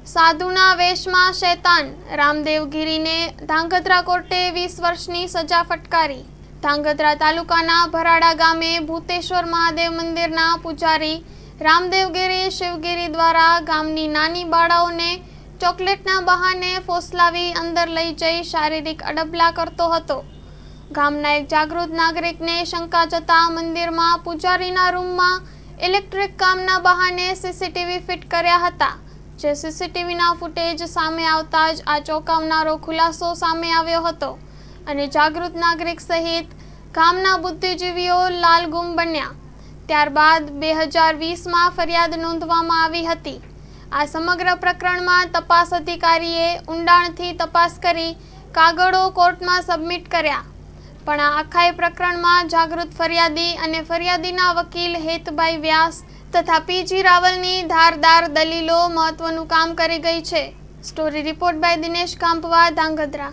સાધુના વેશમાં શૈતાન, રામદેવગીરીને ધાંગધ્રા કોર્ટે 20 વર્ષની સજા ફટકારી। ધાંગધ્રા તાલુકાના ભરાડા ગામે ભૂતેશ્વર મહાદેવ મંદિરના પૂજારી રામદેવગીરી શિવગીરી દ્વારા ગામની નાની બાળાઓને ચોકલેટના બહાને ફોસલાવી અંદર લઈ જઈ શારીરિક અડબલા કરતો હતો। ગામના એક જાગૃત નાગરિકને શંકા જતા મંદિરમાં પૂજારીના રૂમમાં ઇલેક્ટ્રિક કામના બહાને સીસીટીવી ફિટ કર્યા હતા, જે સીસીટીવીના ફૂટેજ સામે આવતા જ આ ચોંકાવનારો ખુલાસો સામે આવ્યો હતો અને જાગૃત નાગરિક સહિત ગામના બુદ્ધિજીવીઓ લાલગુમ બન્યા। ત્યારબાદ 2020માં ફરિયાદ નોંધવામાં આવી હતી। આ સમગ્ર પ્રકરણમાં તપાસ અધિકારીએ ઊંડાણથી તપાસ કરી કાગળો કોર્ટમાં સબમિટ કર્યા, પણ આ આખા પ્રકરણમાં જાગૃત ફરિયાદી અને ફરિયાદીના વકીલ હેતભાઈ વ્યાસ તથા પીજી રાવલની ધારદાર દલીલો મહત્વનું કામ કરી ગઈ છે। Story report by Dinesh Kanpva, Dhrangadhra.